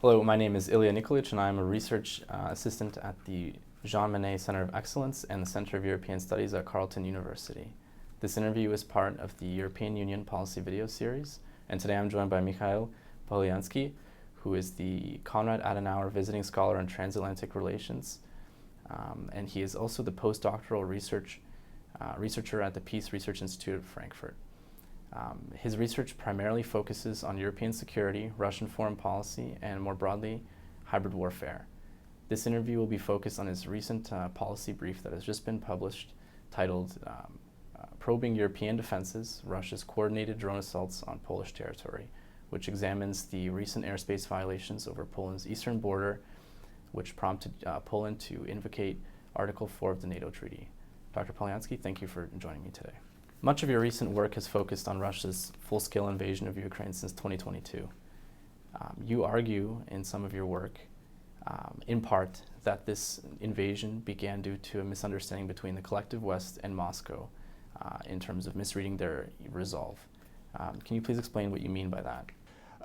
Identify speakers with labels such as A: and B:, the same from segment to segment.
A: Hello, my name is Ilya Nikolic, and I'm a research assistant at the Jean Monnet Center of Excellence and the Center of European Studies at Carleton University. This interview is part of the European Union Policy Video Series, and today I'm joined by Mikhail Polianskii, who is the Konrad Adenauer Visiting Scholar in Transatlantic Relations, and he is also the postdoctoral researcher at the Peace Research Institute of Frankfurt. His research primarily focuses on European security, Russian foreign policy, and more broadly, hybrid warfare. This interview will be focused on his recent policy brief that has just been published, titled Probing European Defenses, Russia's Coordinated Drone Assaults on Polish Territory, which examines the recent airspace violations over Poland's eastern border, which prompted Poland to invocate Article 4 of the NATO Treaty. Dr. Polianskii, thank you for joining me today. Much of your recent work has focused on Russia's full-scale invasion of Ukraine since 2022. You argue in some of your work, in part, that this invasion began due to a misunderstanding between the collective West and Moscow in terms of misreading their resolve. Can you please explain what you mean by that?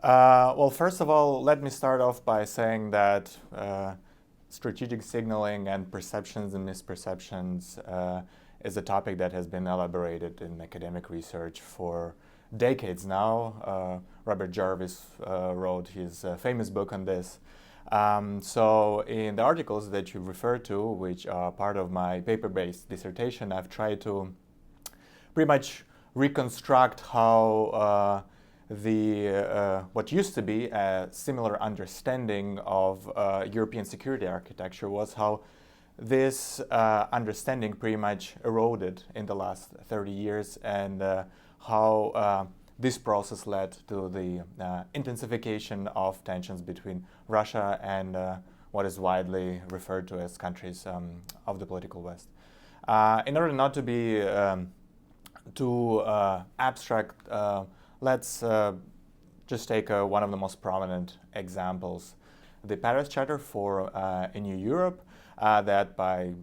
B: Well, first of all, let me start off by saying that strategic signaling and perceptions and misperceptions is a topic that has been elaborated in academic research for decades now. Robert Jarvis wrote his famous book on this. So in the articles that you refer to, which are part of my paper-based dissertation, I've tried to pretty much reconstruct how what used to be a similar understanding of European security architecture was how this understanding pretty much eroded in the last 30 years and how this process led to the intensification of tensions between Russia and what is widely referred to as countries of the political West. In order not to be too abstract, let's just take one of the most prominent examples. The Paris Charter for a New Europe, that by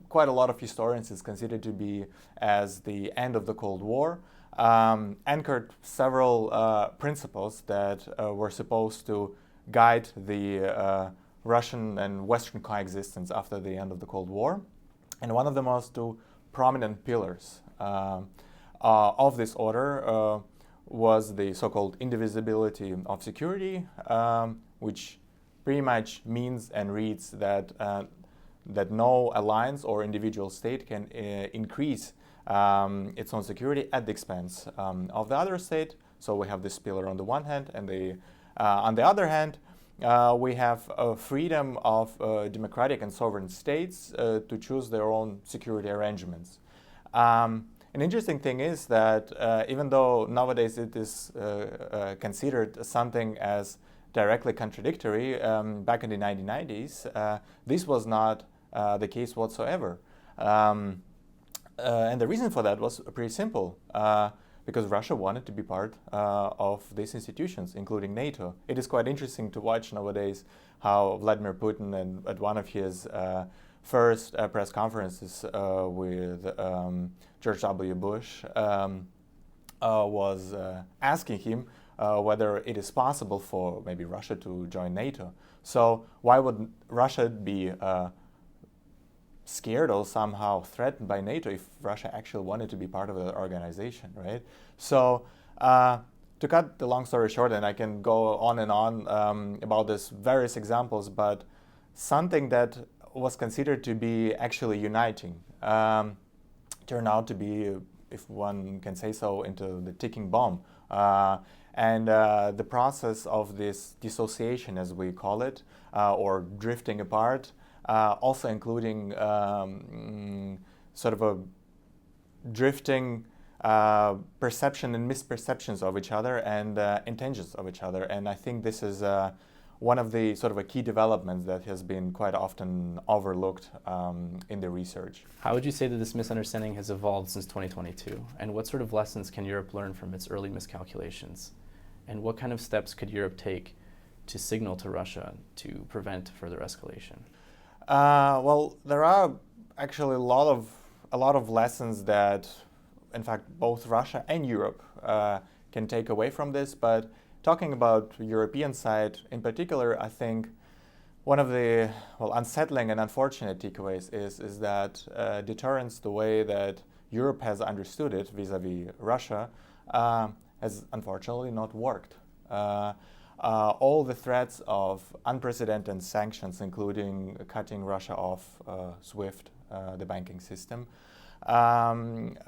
B: quite a lot of historians is considered to be as the end of the Cold War, anchored several principles that were supposed to guide the Russian and Western coexistence after the end of the Cold War. And one of the most two prominent pillars of this order was the so-called indivisibility of security, which pretty much means and reads that that no alliance or individual state can increase its own security at the expense of the other state. So we have this pillar on the one hand, and on the other hand, we have freedom of democratic and sovereign states to choose their own security arrangements. An interesting thing is that even though nowadays it is considered something as directly contradictory, back in the 1990s, this was not the case whatsoever. And the reason for that was pretty simple, because Russia wanted to be part of these institutions, including NATO. It is quite interesting to watch nowadays how Vladimir Putin, at one of his first press conferences with George W. Bush, was asking him whether it is possible for maybe Russia to join NATO. So why would Russia be scared or somehow threatened by NATO if Russia actually wanted to be part of the organization, right? So to cut the long story short, and I can go on and on about these various examples, but something that was considered to be actually uniting turned out to be, if one can say so, into the ticking bomb. And the process of this dissociation, as we call it, or drifting apart, also including sort of a drifting perception and misperceptions of each other and intentions of each other. And I think this is one of the sort of a key developments that has been quite often overlooked in the research.
A: How would you say that this misunderstanding has evolved since 2022? And what sort of lessons can Europe learn from its early miscalculations? And what kind of steps could Europe take to signal to Russia to prevent further escalation?
B: Well, there are actually a lot of lessons that, in fact, both Russia and Europe can take away from this, but talking about European side in particular, I think one of the unsettling and unfortunate takeaways is that deterrence, the way that Europe has understood it vis-a-vis Russia, has unfortunately not worked. All the threats of unprecedented sanctions, including cutting Russia off SWIFT, the banking system, and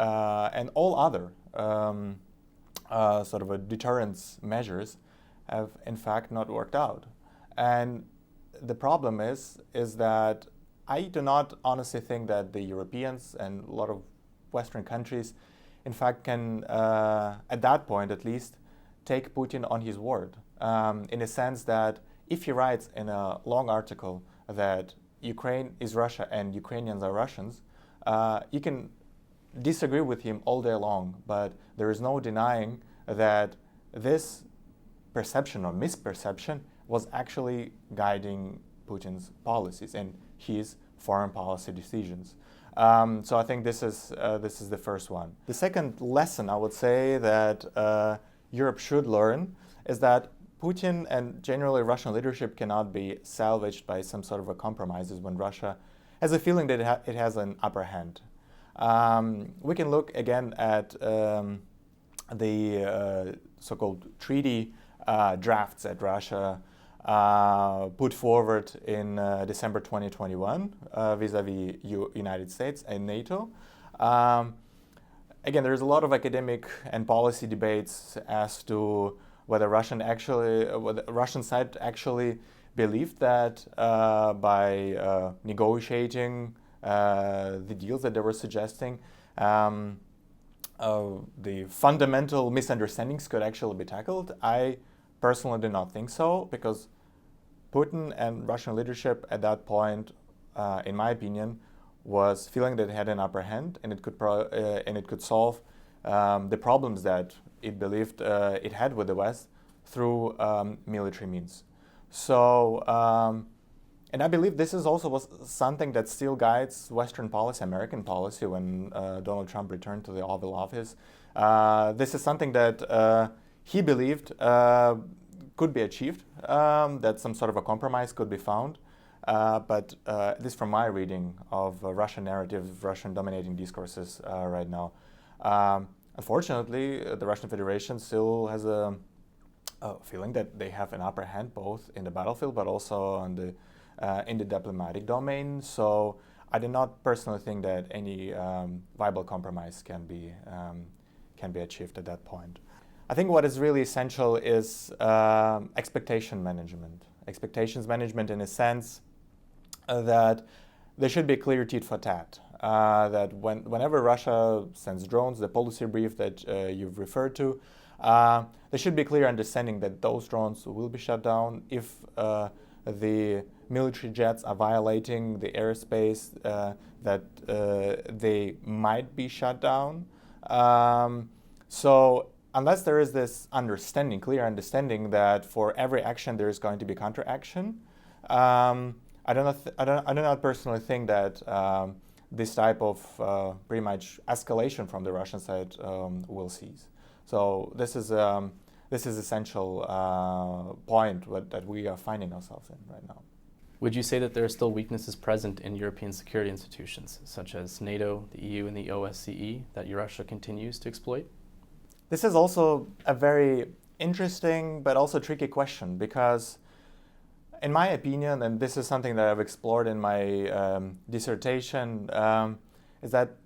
B: all other sort of a deterrence measures have in fact not worked out. And the problem is that I do not honestly think that the Europeans and a lot of Western countries in fact can, at that point at least, take Putin on his word. In a sense that if he writes in a long article that Ukraine is Russia and Ukrainians are Russians, you can disagree with him all day long, but there is no denying that this perception or misperception was actually guiding Putin's policies and his foreign policy decisions. So I think this is the first one. The second lesson I would say that Europe should learn is that Putin and generally Russian leadership cannot be salvaged by some sort of a compromises when Russia has a feeling that it has an upper hand. We can look again at the so-called treaty drafts that Russia put forward in December 2021 vis-a-vis United States and NATO. Again, there's a lot of academic and policy debates as to whether the Russian side actually believed that by negotiating the deals that they were suggesting, the fundamental misunderstandings could actually be tackled. I personally do not think so, because Putin and Russian leadership at that point, in my opinion, was feeling that it had an upper hand and it could solve the problems that it believed it had with the West through military means. So, and I believe this is also something that still guides Western policy, American policy, when Donald Trump returned to the Oval Office. This is something that he believed could be achieved, that some sort of a compromise could be found. But at least from my reading of Russian narrative, Russian dominating discourses right now, unfortunately, the Russian Federation still has a feeling that they have an upper hand both in the battlefield but also on the in the diplomatic domain. So I do not personally think that any viable compromise can be achieved at that point. I think what is really essential is expectation management. Expectations management in a sense that there should be clear tit for tat. That whenever Russia sends drones, the policy brief that you've referred to, there should be clear understanding that those drones will be shut down if the military jets are violating the airspace, that they might be shut down. So unless there is this understanding, clear understanding that for every action there is going to be counteraction, I do not personally think that this type of pretty much escalation from the Russian side will cease. So this is essential point that we are finding ourselves in right now.
A: Would you say that there are still weaknesses present in European security institutions, such as NATO, the EU, and the OSCE, that Russia continues to exploit?
B: This is also a very interesting but also tricky question, because in my opinion, and this is something that I've explored in my dissertation, is that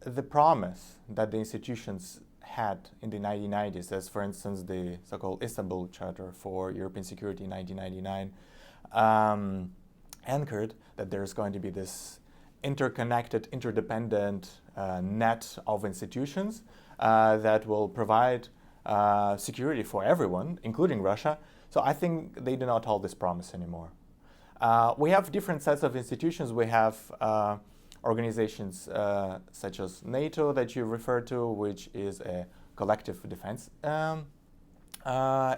B: the promise that the institutions had in the 1990s, as for instance the so-called Istanbul Charter for European Security in 1999, anchored that there's going to be this interconnected, interdependent net of institutions that will provide security for everyone, including Russia. So I think they do not hold this promise anymore. We have different sets of institutions. We have organizations such as NATO that you referred to, which is a collective defense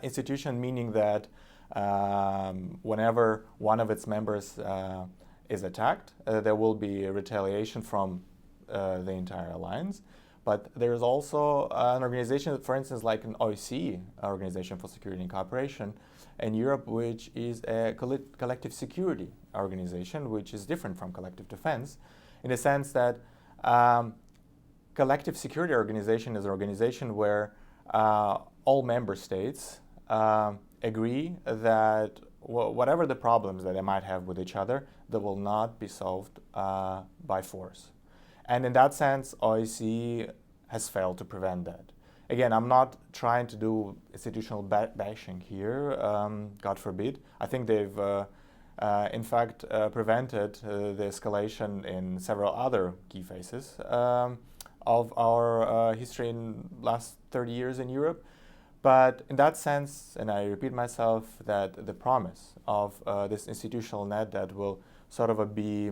B: institution, meaning that whenever one of its members is attacked, there will be a retaliation from the entire alliance. But there's also an organization, for instance, like an OSCE, Organization for Security and Cooperation, in Europe, which is a collective security organization, which is different from collective defense, in the sense that collective security organization is an organization where all member states agree that whatever the problems that they might have with each other, they will not be solved by force. And in that sense, OSCE has failed to prevent that. Again, I'm not trying to do institutional bashing here, God forbid. I think they've, in fact, prevented the escalation in several other key phases of our history in last 30 years in Europe. But in that sense, and I repeat myself, that the promise of this institutional net that will sort of be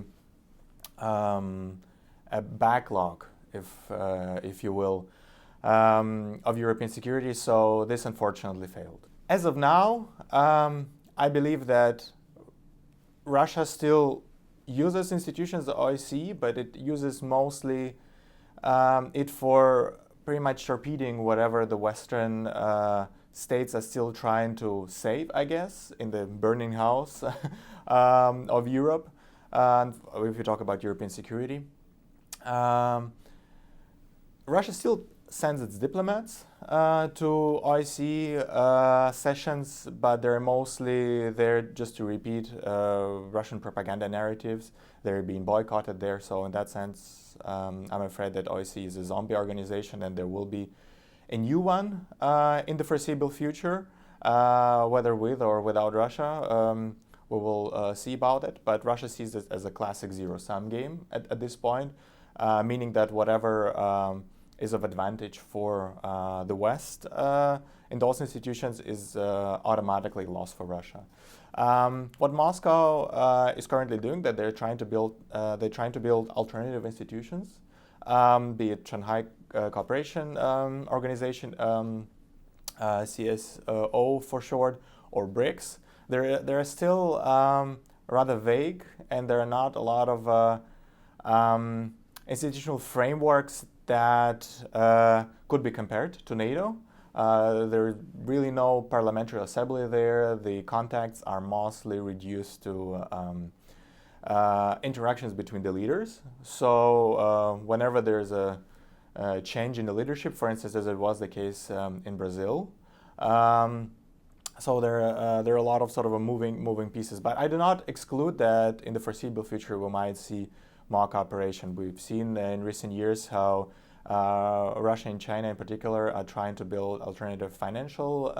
B: a backlog, if you will, of European security. So this unfortunately failed. As of now, I believe that Russia still uses institutions, the OSCE, but it uses mostly it for pretty much torpedoing whatever the Western states are still trying to save, I guess, in the burning house of Europe, if you talk about European security. Russia still sends its diplomats to OSCE sessions, but they're mostly there just to repeat Russian propaganda narratives. They're being boycotted there, so in that sense, I'm afraid that OSCE is a zombie organization, and there will be a new one in the foreseeable future, whether with or without Russia. We will see about it, but Russia sees this as a classic zero-sum game at this point, meaning that whatever is of advantage for the West in those institutions is automatically lost for Russia. What Moscow is currently doing, that they're trying to build alternative institutions, be it Shanghai Cooperation Organization, CSO for short, or BRICS. They're still rather vague, and there are not a lot of institutional frameworks that could be compared to NATO. There's really no parliamentary assembly there. The contacts are mostly reduced to interactions between the leaders. So whenever there's a change in the leadership, for instance, as it was the case in Brazil, so there are a lot of sort of moving pieces. But I do not exclude that in the foreseeable future we might see more cooperation. We've seen in recent years how Russia and China in particular are trying to build alternative financial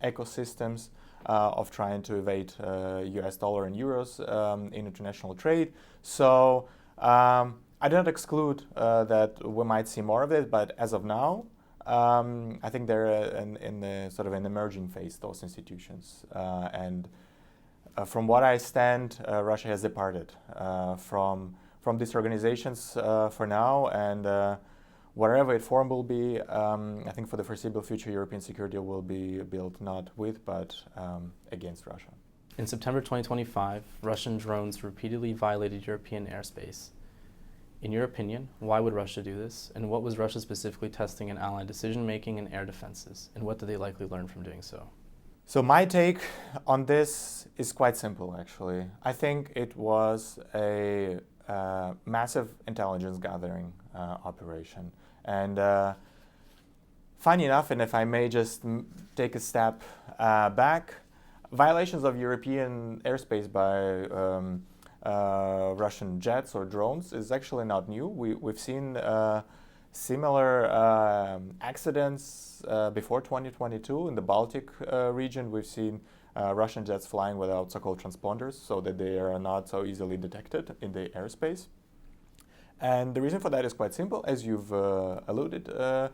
B: ecosystems of trying to evade US dollar and euros in international trade. So I do not exclude that we might see more of it, but as of now, I think they're in the sort of an emerging phase, those institutions. And from what I stand, Russia has departed from these organizations for now, and wherever its form will be, I think for the foreseeable future, European security will be built not with, but against Russia.
A: In September 2025, Russian drones repeatedly violated European airspace. In your opinion, why would Russia do this, and what was Russia specifically testing in allied decision-making and air defenses, and what did they likely learn from doing so?
B: So my take on this is quite simple, actually. I think it was a massive intelligence gathering operation. And funny enough, and if I may just take a step back, violations of European airspace by Russian jets or drones is actually not new. We've seen similar accidents before 2022 in the Baltic region. We've seen Russian jets flying without so-called transponders, so that they are not so easily detected in the airspace. And the reason for that is quite simple, as you've alluded to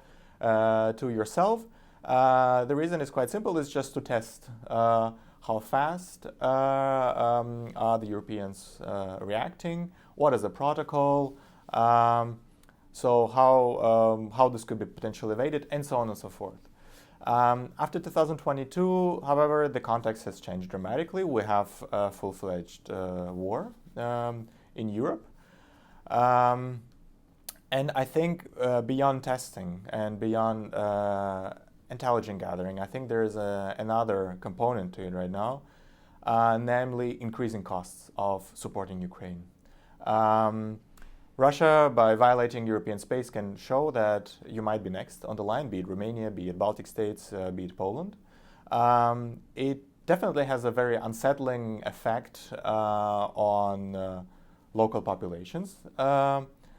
B: yourself. The reason is quite simple, is just to test how fast are the Europeans reacting, what is the protocol, so how this could be potentially evaded, and so on and so forth. After 2022, however, the context has changed dramatically. We have a full-fledged war in Europe. And I think beyond testing and beyond intelligence gathering, I think there's another component to it right now, namely increasing costs of supporting Ukraine. Russia, by violating European space, can show that you might be next on the line, be it Romania, be it Baltic states, be it Poland. It definitely has a very unsettling effect on local populations.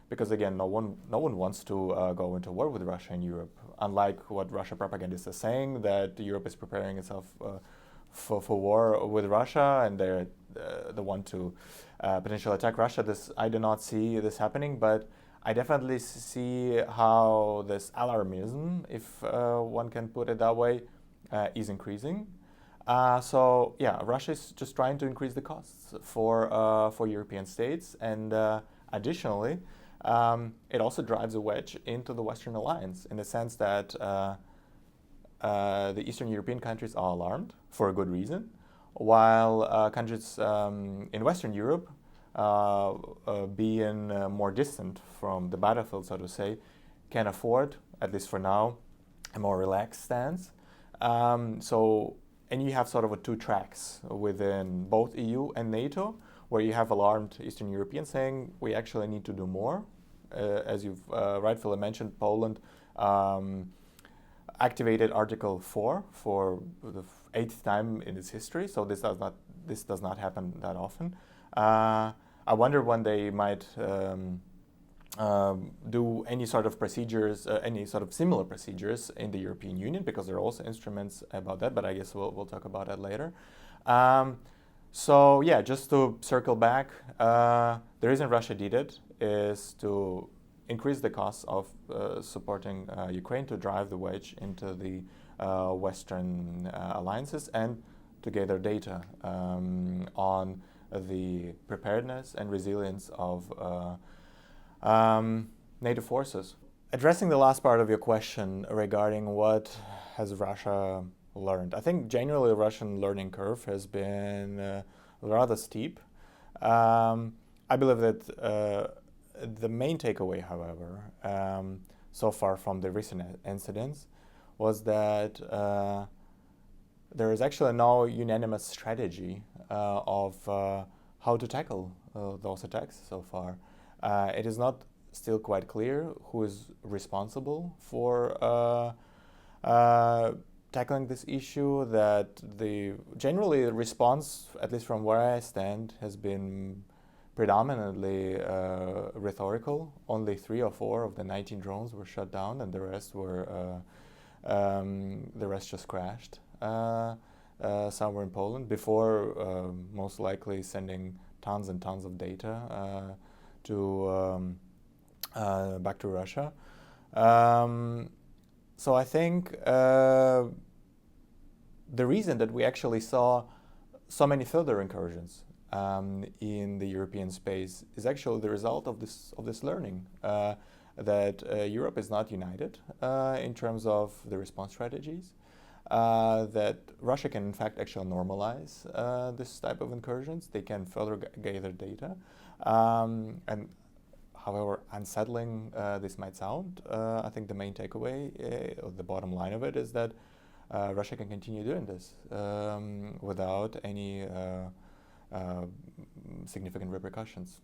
B: Because again, no one wants to go into war with Russia in Europe. Unlike what Russia propagandists are saying, that Europe is preparing itself for war with Russia, and they're the one to potentially attack Russia. I do not see this happening, but I definitely see how this alarmism, if one can put it that way, is increasing. So yeah, Russia is just trying to increase the costs for European states, and additionally, it also drives a wedge into the Western alliance in the sense that the Eastern European countries are alarmed for a good reason, while countries in Western Europe, being more distant from the battlefield, so to say, can afford, at least for now, a more relaxed stance. And you have sort of two tracks within both EU and NATO, where you have alarmed Eastern Europeans saying we actually need to do more. As you've rightfully mentioned, Poland activated Article 4 for the 8th time in its history, so this does not happen that often. I wonder when they might do any sort of procedures, any sort of similar procedures in the European Union, because there are also instruments about that, but I guess we'll talk about that later. So yeah, just to circle back, the reason Russia did it is to increase the costs of supporting Ukraine, to drive the wedge into the Western alliances, and to gather data on the preparedness and resilience of NATO forces. Addressing the last part of your question regarding what has Russia learned, I think generally the Russian learning curve has been rather steep. I believe that the main takeaway, however, so far from the recent incidents, was that there is actually no unanimous strategy of how to tackle those attacks so far. It is not still quite clear who is responsible for tackling this issue. That generally the response, at least from where I stand, has been predominantly rhetorical. Only 3 or 4 of the 19 drones were shut down, and the rest just crashed somewhere in Poland before most likely sending tons and tons of data back to Russia. So I think the reason that we actually saw so many further incursions in the European space is actually the result of this learning, that Europe is not united in terms of the response strategies, that Russia can in fact actually normalize this type of incursions. They can further gather data, and however unsettling this might sound, I think the main takeaway, or the bottom line of it, is that Russia can continue doing this without any significant repercussions.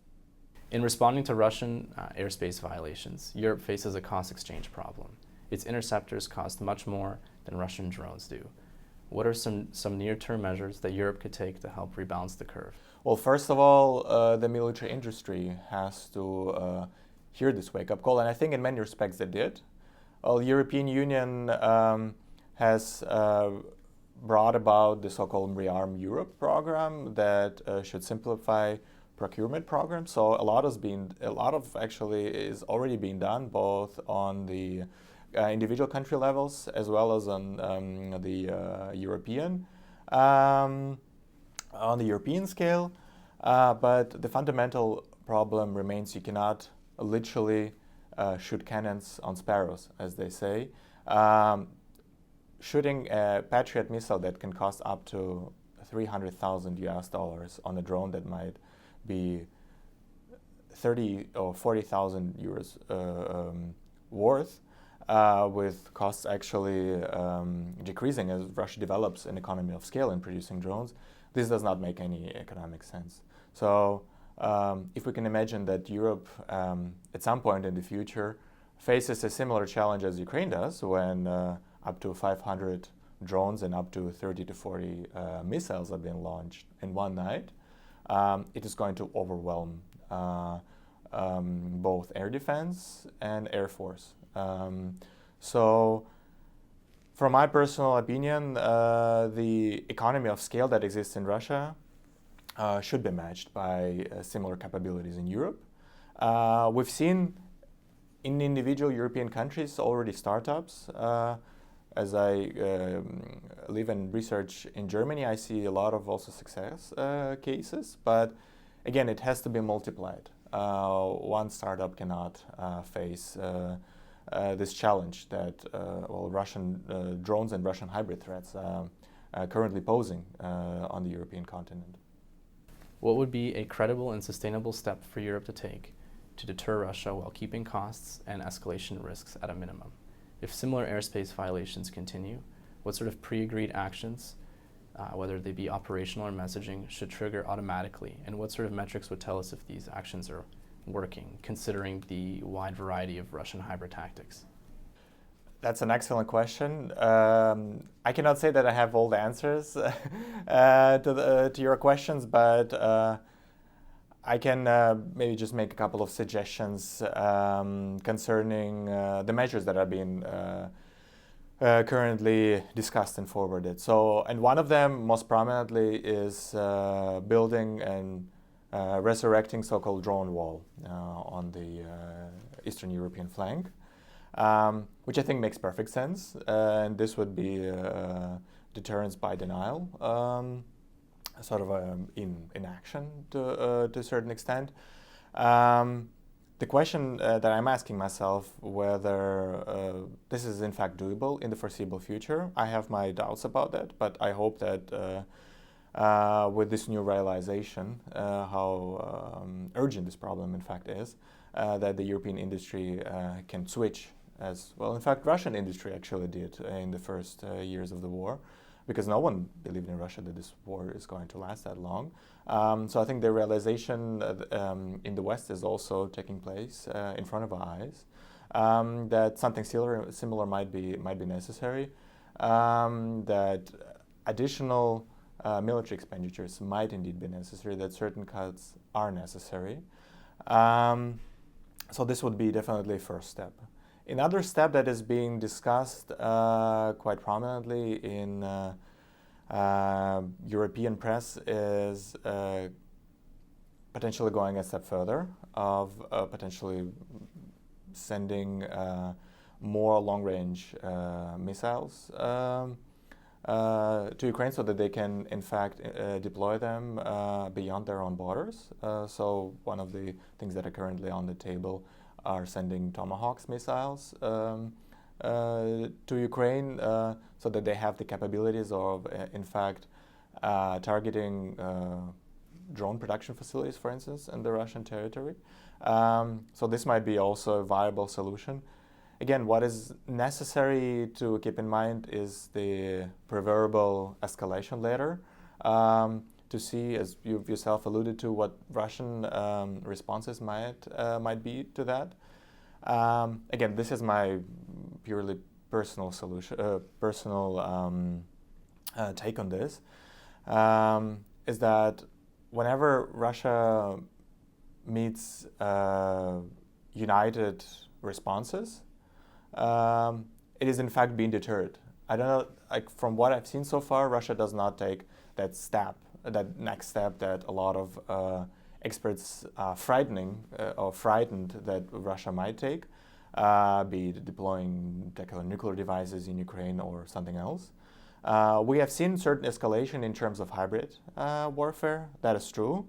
A: In responding to Russian airspace violations, Europe faces a cost exchange problem. Its interceptors cost much more than Russian drones do. What are some near-term measures that Europe could take to help rebalance the curve?
B: Well, first of all, the military industry has to hear this wake-up call, and I think in many respects they did. Well, the European Union has brought about the so-called Rearm Europe program that should simplify procurement programs. So a lot of actually is already being done, both on the individual country levels as well as on the European scale. But the fundamental problem remains: you cannot literally shoot cannons on sparrows, as they say. Shooting a Patriot missile that can cost up to $300,000 on a drone that might be 30 or 40,000 euros worth, with costs actually decreasing as Russia develops an economy of scale in producing drones. This does not make any economic sense. So if we can imagine that Europe at some point in the future faces a similar challenge as Ukraine does, when up to 500 drones and up to 30 to 40 missiles are being launched in one night, it is going to overwhelm both air defense and air force. So, from my personal opinion, the economy of scale that exists in Russia should be matched by similar capabilities in Europe. We've seen in individual European countries already startups. As I live and research in Germany, I see a lot of also success cases, but again, it has to be multiplied. One startup cannot face this challenge that Russian drones and Russian hybrid threats are currently posing on the European continent.
A: What would be a credible and sustainable step for Europe to take to deter Russia while keeping costs and escalation risks at a minimum? If similar airspace violations continue, what sort of pre-agreed actions, whether they be operational or messaging, should trigger automatically? And what sort of metrics would tell us if these actions are working, considering the wide variety of Russian hybrid tactics?
B: That's an excellent question. I cannot say that I have all the answers to your questions, but I can maybe just make a couple of suggestions concerning the measures that are being currently discussed and forwarded. And one of them, most prominently, is building and resurrecting so-called drone wall on the Eastern European flank, which I think makes perfect sense. And this would be deterrence by denial. Sort of in action to a certain extent. The question that I'm asking myself, whether this is in fact doable in the foreseeable future, I have my doubts about that, but I hope that with this new realization, how urgent this problem in fact is, that the European industry can switch, as well in fact Russian industry actually did in the first years of the war, because no one believed in Russia that this war is going to last that long. So I think the realization in the West is also taking place in front of our eyes, that something similar might be necessary, that additional military expenditures might indeed be necessary, that certain cuts are necessary. So this would be definitely a first step. Another step that is being discussed quite prominently in European press is potentially going a step further, of potentially sending more long-range missiles to Ukraine, so that they can in fact deploy them beyond their own borders. So one of the things that are currently on the table are sending Tomahawks missiles to Ukraine, so that they have the capabilities of, in fact, targeting drone production facilities, for instance, in the Russian territory. So this might be also a viable solution. Again, what is necessary to keep in mind is the proverbial escalation ladder, to see, as you yourself alluded to, what Russian responses might be to that. Again, this is my purely personal take on this, is that whenever Russia meets united responses, it is in fact being deterred. I don't know, like from what I've seen so far, Russia does not take that step, that next step that a lot of experts are frightened that Russia might take, be it deploying tactical nuclear devices in Ukraine or something else. We have seen certain escalation in terms of hybrid warfare. That is true.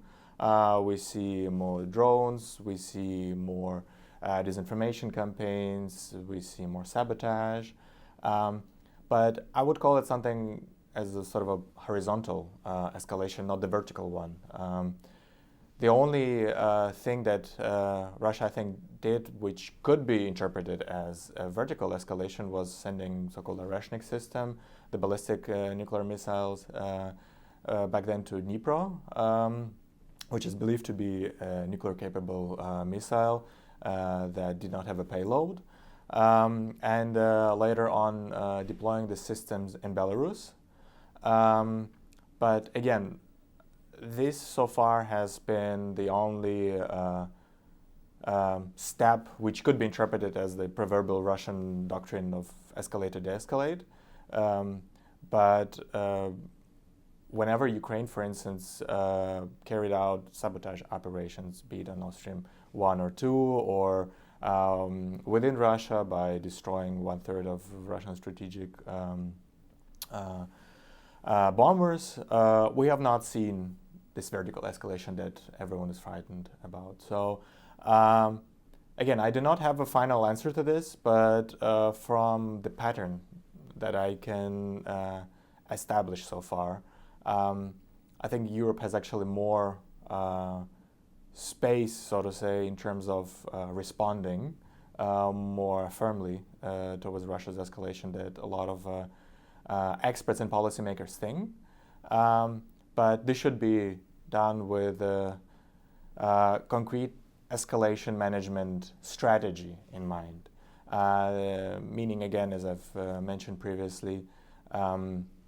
B: We see more drones, we see more disinformation campaigns, we see more sabotage. But I would call it something as a sort of a horizontal escalation, not the vertical one. The only thing that Russia, I think, did, which could be interpreted as a vertical escalation, was sending so-called Oreshnik system, the ballistic nuclear missiles, back then to Dnipro, which is believed to be a nuclear-capable missile that did not have a payload. And later on deploying the systems in Belarus. But again, this so far has been the only step which could be interpreted as the proverbial Russian doctrine of escalate to de-escalate. But whenever Ukraine, for instance, carried out sabotage operations, be it on Nord Stream 1 or 2, or within Russia by destroying 1/3 of Russian strategic bombers, we have not seen this vertical escalation that everyone is frightened about. So again, I do not have a final answer to this, but from the pattern that I can establish so far, I think Europe has actually more space, so to say, in terms of responding more firmly towards Russia's escalation that a lot of experts and policymakers think. But this should be done with a concrete escalation management strategy in mind. Meaning, again, as I've mentioned previously,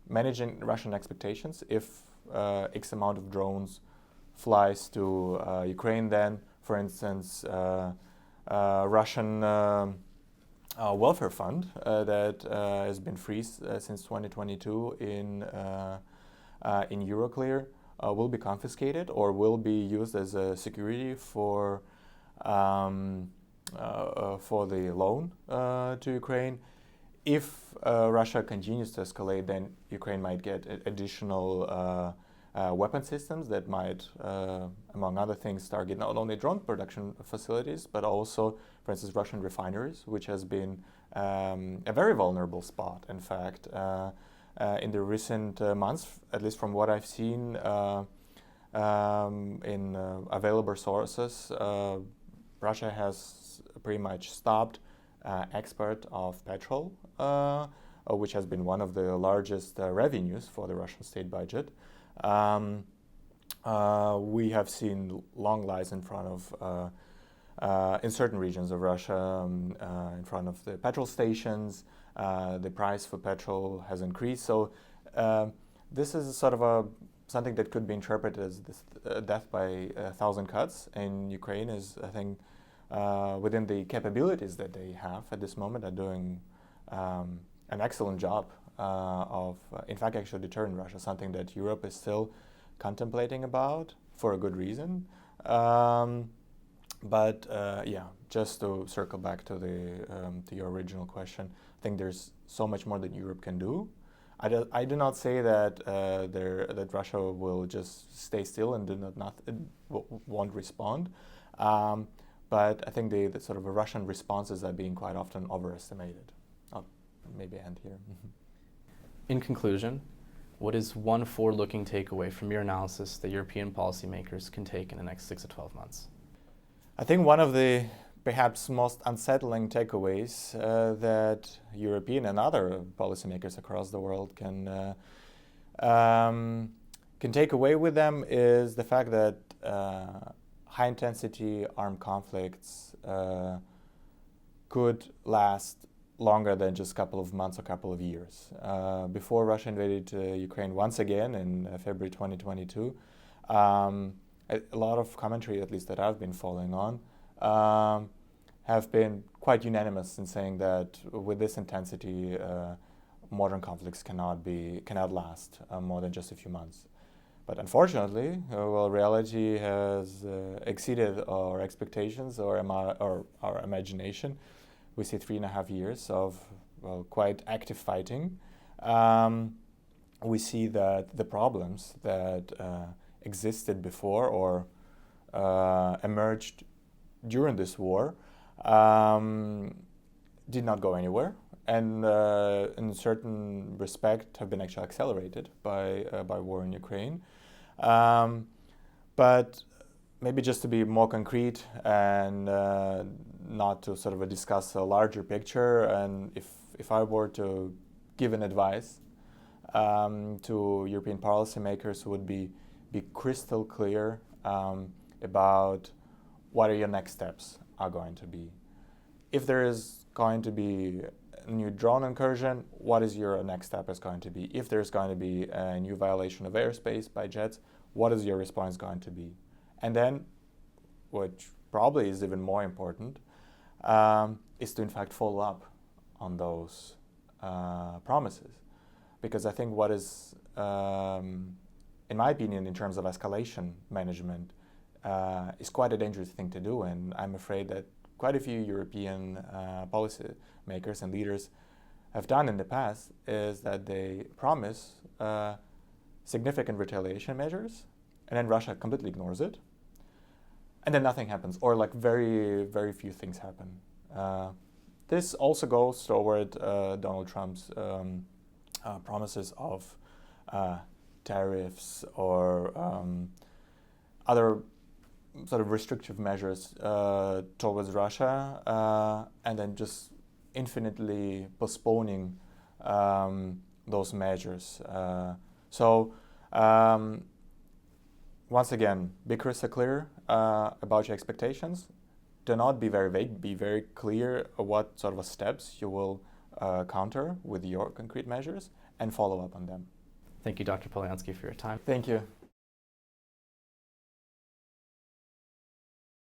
B: managing Russian expectations. If X amount of drones flies to Ukraine, then, for instance, Russian welfare fund that has been freezed since 2022 in Euroclear will be confiscated or will be used as a security for the loan to Ukraine. If Russia continues to escalate, then Ukraine might get additional weapon systems that might, among other things, target not only drone production facilities, but also, for instance, Russian refineries, which has been a very vulnerable spot, in fact. In the recent months, at least from what I've seen in available sources, Russia has pretty much stopped export of petrol, which has been one of the largest revenues for the Russian state budget. We have seen long lines in front of, in certain regions of Russia, in front of the petrol stations. The price for petrol has increased. So this is sort of something that could be interpreted as this, death by 1,000 cuts in Ukraine is, I think, within the capabilities that they have at this moment, are doing an excellent job of, in fact, actually deterring Russia, something that Europe is still contemplating about for a good reason. But yeah, just to circle back to to your original question, I think there's so much more that Europe can do. I do not say that that Russia will just stay still and won't respond. But I think the sort of Russian responses are being quite often overestimated. I'll maybe end here.
A: In conclusion, what is one forward-looking takeaway from your analysis that European policymakers can take in the next 6 to 12 months?
B: I think one of the perhaps most unsettling takeaways that European and other policymakers across the world can take away with them is the fact that high-intensity armed conflicts could last longer than just a couple of months or couple of years. Before Russia invaded Ukraine once again in February 2022, a lot of commentary, at least that I've been following on, have been quite unanimous in saying that with this intensity, modern conflicts cannot last more than just a few months. But unfortunately, well, reality has exceeded our expectations or our imagination. We see 3.5 years of, well, quite active fighting. We see that the problems that existed before or emerged during this war did not go anywhere, and in certain respect have been actually accelerated by war in Ukraine. But maybe just to be more concrete and not to sort of discuss a larger picture, and if I were to give an advice to European policymakers, would be crystal clear about what are your next steps are going to be. If there is going to be a new drone incursion, what is your next step is going to be? If there's going to be a new violation of airspace by jets, what is your response going to be? And then, which probably is even more important, is to in fact follow up on those promises. Because I think what is, in my opinion, in terms of escalation management, is quite a dangerous thing to do. And I'm afraid that quite a few European policy makers and leaders have done in the past is that they promise significant retaliation measures, and then Russia completely ignores it, and then nothing happens, or like very, very few things happen. This also goes toward Donald Trump's promises of tariffs or other sort of restrictive measures towards Russia, and then just infinitely postponing those measures. Once again, be crystal clear about your expectations. Do not be very vague. Be very clear what sort of steps you will counter with your concrete measures, and follow up on them.
A: Thank you, Dr. Polianskii, for your time.
B: Thank you.